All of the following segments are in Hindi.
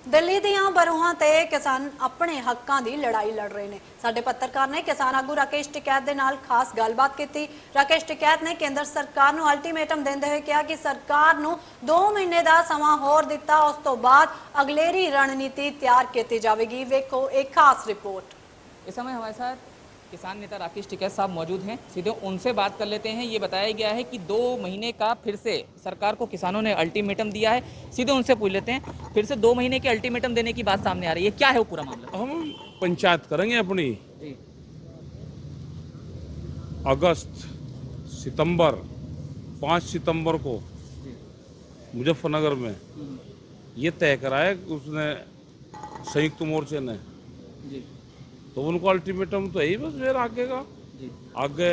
ਦਿੱਲੀ ਦੀਆਂ ਬਰੂਹਾਂ ਤੇ ਕਿਸਾਨ ਆਪਣੇ ਹੱਕਾਂ ਦੀ ਲੜਾਈ ਲੜ ਰਹੇ ਨੇ। ਸਾਡੇ ਪੱਤਰਕਾਰ ਨੇ ਕਿਸਾਨ ਆਗੂ ਰਾਕੇਸ਼ ਟਿਕੈਤ ਦੇ ਨਾਲ ਖਾਸ ਗੱਲਬਾਤ ਕੀਤੀ। ਰਾਕੇਸ਼ ਟਿਕੈਤ ਨੇ ਕੇਂਦਰ ਸਰਕਾਰ ਨੂੰ ਅਲਟੀਮੇਟਮ ਦਿੰਦੇ ਹੋਏ ਕਿਹਾ ਕਿ ਸਰਕਾਰ ਨੂੰ 2 ਮਹੀਨੇ ਦਾ ਸਮਾਂ ਹੋਰ ਦਿੱਤਾ, ਉਸ ਤੋਂ ਬਾਅਦ ਅਗਲੇਰੀ ਰਣਨੀति ਤਿਆਰ ਕੀਤੀ ਜਾਵੇਗੀ। ਵੇਖੋ एक खास रिपोर्ट। इस समय हमारे साथ किसान नेता राकेश टिकैत साहब मौजूद हैं। सीधे उनसे बात कर लेते हैं। ये बताया गया है कि 2 महीने का फिर से सरकार को किसानों ने अल्टीमेटम दिया है। सीधे उनसे पूछ लेते हैं, फिर से 2 महीने के अल्टीमेटम देने की बात सामने आ रही है, क्या है वो पूरा मामला? हम पंचायत करेंगे अपनी जी अगस्त सितंबर 5 सितंबर को जी मुजफ्फरनगर में ये तय करा है कि उसने संयुक्त मोर्चे ने, जी तो उनको अल्टीमेटम तो यही बस फिर आगे का जी आगे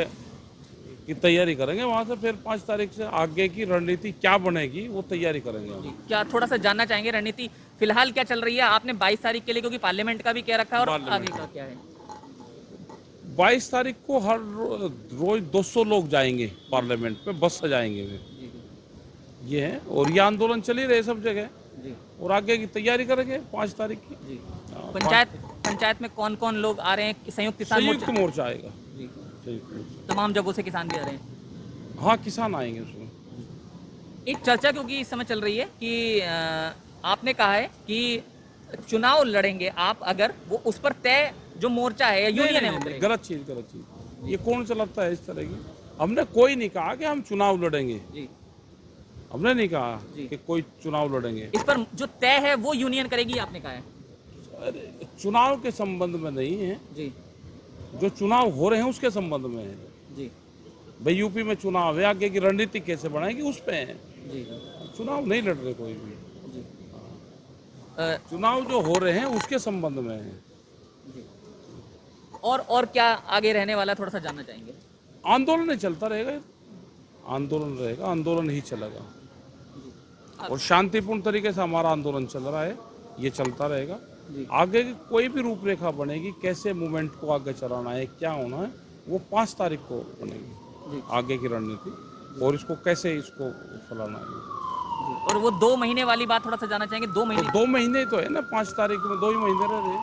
की तैयारी करेंगे। वहाँ से फिर 5 तारीख से आगे की रणनीति क्या बनेगी वो तैयारी करेंगे हम। जी। क्या थोड़ा सा जानना चाहेंगे रणनीति फिलहाल क्या चल रही है? आपने 22 तारीख के लिए, क्योंकि पार्लियामेंट का भी कह रखा है, और पार्लियामेंट आगे का क्या है? 22 तारीख को हर रोज 200 लोग जाएंगे पार्लियामेंट पे, बस सजाएंगे वे, जी ये है। और ये आंदोलन चल ही रहे सब जगह, जी और आगे की तैयारी करेंगे 5 तारीख की। जी हाँ, पंचायत में कौन कौन लोग आ रहे हैं? संयुक्त किसान संयुक्त मोर्चा आएगा। जी संयुक्त मोर्चा। तमाम जगहों से किसान भी आ रहे हैं। हाँ, किसान आएंगे उसमें। एक चर्चा क्योंकि इस समय चल रही है कि आपने कहा है कि चुनाव लड़ेंगे आप, अगर वो उस पर तय जो मोर्चा है या यूनियन है वो करेगा। गलत चीज ये कौन चलाता है इस तरह की? हमने कोई नहीं कहा कि हम चुनाव लड़ेंगे, जी हमने नहीं कहा जी। कि कोई चुनाव लड़ेंगे। इस पर जो तय है वो यूनियन करेगी, आपने कहा है। अरे, चुनाव के संबंध में नहीं है, जी जो चुनाव हो रहे हैं उसके संबंध में है। जी भाई यूपी में चुनाव है, आगे की रणनीति कैसे बनाएगी उस पे है। जी चुनाव नहीं लड़ रहे कोई भी, जी चुनाव जो हो रहे हैं उसके संबंध में है। जी और क्या आगे रहने वाला, थोड़ा सा जानना चाहेंगे। आंदोलन ही चलता रहेगा, आंदोलन रहेगा, आंदोलन ही चलेगा, और शांतिपूर्ण तरीके से हमारा आंदोलन चल रहा है, ये चलता रहेगा। आगे की कोई भी रूपरेखा बनेगी, कैसे मूवमेंट को आगे चलाना है, क्या होना है, वो 5 तारीख को बनेगी आगे की रणनीति, और इसको कैसे इसको फैलाना है। और वो 2 महीने वाली बात थोड़ा सा जानना चाहेंगे। 2 महीने, 2 महीने तो है ना, 5 तारीख में 2 ही महीने रह रहे।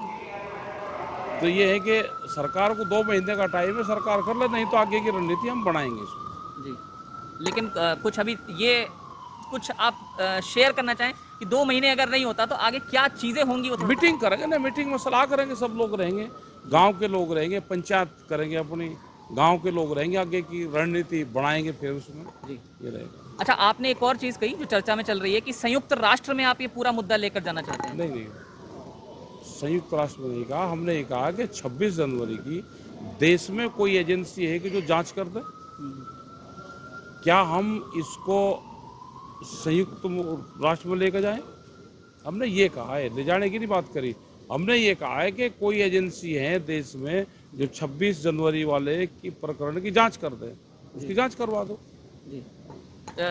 तो ये है कि सरकार को 2 महीने का टाइम है, सरकार कर ले, नहीं तो आगे की रणनीति हम बनाएंगे इसमें। जी लेकिन कुछ अभी ये कुछ आप शेयर करना चाहें कि 2 महीने अगर नहीं होता तो आगे क्या चीज़ें होंगी? वो मीटिंग करेंगे ना, मीटिंग में सलाह करेंगे, सब लोग रहेंगे, गांव के लोग रहेंगे, पंचायत करेंगे अपनी, गांव के लोग रहेंगे, आगे की रणनीति बनाएंगे, फिर उसमें जी ये रहेगा। अच्छा, आपने एक और चीज़ कही जो चर्चा में चल रही है कि संयुक्त राष्ट्र में आप ये पूरा मुद्दा लेकर जाना चाहते हैं। नहीं, संयुक्त राष्ट्र में नहीं कहा, हमने ये कहा कि 26 जनवरी की देश में कोई एजेंसी है कि जो जांच कर दे। क्या हम इसको संयुक्त राष्ट्र में लेकर जाएं? हमने ये कहा है, ले जाने की नहीं बात करी, हमने ये कहा है कि कोई एजेंसी है देश में जो 26 जनवरी वाले की प्रकरण की जांच कर दे, उसकी जांच करवा दो। जी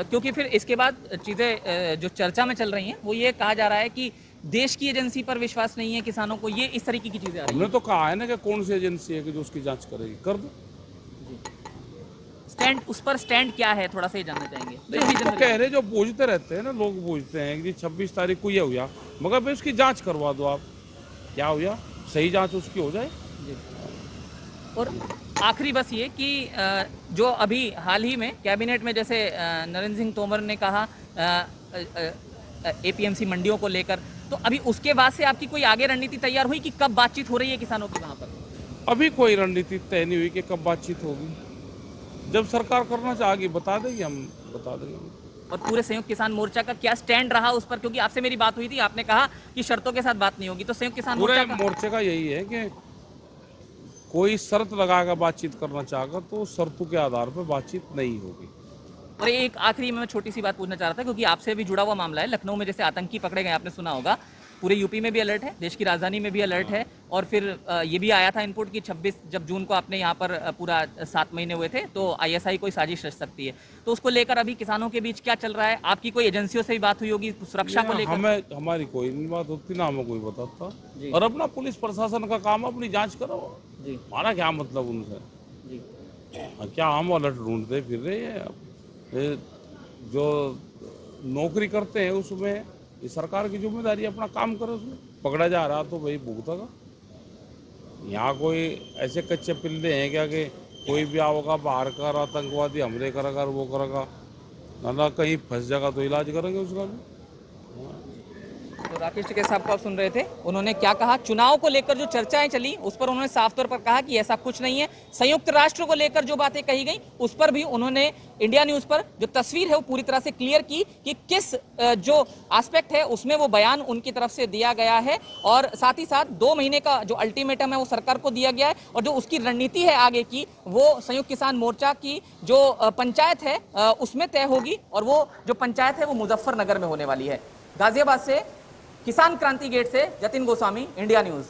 क्योंकि फिर इसके बाद चीज़ें जो चर्चा में चल रही हैं वो ये कहा जा रहा है कि देश की एजेंसी पर विश्वास नहीं है किसानों को, ये इस तरीके की चीज़ें आ रही हैं। हमने तो कहा है ना कि कौन सी एजेंसी है कि जो उसकी जांच करेगी, कर दो। स्टैंड, उस पर स्टैंड क्या है, थोड़ा सा ये जानना चाहेंगे। नहीं, तो कह रहे जो पूछते रहते हैं ना लोग, पूछते हैं कि 26 तारीख को ये हुआ, मगर भाई उसकी जांच करवा दो आप, क्या हुआ, सही जांच उसकी हो जाए। और आखिरी बस ये कि जो अभी हाल ही में कैबिनेट में जैसे नरेंद्र सिंह तोमर ने कहा एपीएमसी मंडियों को लेकर, तो अभी उसके बाद से आपकी कोई आगे रणनीति तैयार हुई कि कब बातचीत हो रही है किसानों की वहाँ पर? अभी कोई रणनीति तय नहीं हुई कि कब बातचीत होगी, जब सरकार करना चाहेगी बता देगी, हम बता देंगे। और पूरे संयुक्त किसान मोर्चा का क्या स्टैंड रहा उस पर? क्योंकि आपसे मेरी बात हुई थी, आपने कहा कि शर्तों के साथ बात नहीं होगी, तो संयुक्त किसान पूरे मोर्चा मोर्चे का यही है कि कोई शर्त लगाकर बातचीत करना चाहेगा तो शर्तों के आधार पर बातचीत नहीं होगी। और एक आखिरी में मैं छोटी सी बात पूछना चाह रहा था, क्योंकि आपसे भी जुड़ा हुआ मामला है। लखनऊ में जैसे आतंकी पकड़े गए, आपने सुना होगा, पूरे यूपी में भी अलर्ट है, देश की राजधानी में भी अलर्ट है, और फिर ये भी आया था इनपुट कि 26 जब जून को आपने यहाँ पर पूरा 7 महीने हुए थे तो आईएसआई कोई साजिश रच सकती है, तो उसको लेकर अभी किसानों के बीच क्या चल रहा है? आपकी कोई एजेंसियों से भी बात हुई होगी सुरक्षा को लेकर? हमारी कोई नहीं बात होती ना, हमें कोई बताता, और अपना पुलिस प्रशासन का काम, अपनी जांच करो जी, हमारा क्या मतलब उनसे जी। क्या हम अलर्ट ढूंढते फिर रहे हैं? जो नौकरी करते हैं उसमें ये सरकार की जिम्मेदारी है, अपना काम करे, उसमें पकड़ा जा रहा तो भाई भुगतेगा। यहाँ कोई ऐसे कच्चे पिल्ले हैं क्या कि कोई भी आओगा बाहर का आतंकवादी हमले करेगा और वो करेगा, ना कहीं फंस जाएगा तो इलाज करेंगे उसका भी। तो राकेश टिकैत साहब को आप सुन रहे थे, उन्होंने क्या कहा, चुनाव को लेकर जो चर्चाएं चली उस पर उन्होंने साफ तौर पर कहा कि ऐसा कुछ नहीं है। संयुक्त राष्ट्र को लेकर जो बातें कही गई उस पर भी उन्होंने इंडिया न्यूज पर जो तस्वीर है वो पूरी तरह से क्लियर की कि किस जो एस्पेक्ट है उसमें वो बयान उनकी तरफ से दिया गया है, और साथ ही साथ 2 महीने का जो अल्टीमेटम है वो सरकार को दिया गया है, और जो उसकी रणनीति है आगे की वो संयुक्त किसान मोर्चा की जो पंचायत है उसमें तय होगी, और वो जो पंचायत है वो मुजफ्फरनगर में होने वाली है। गाजियाबाद से किसान क्रांति गेट से जतिन गोस्वामी, इंडिया न्यूज।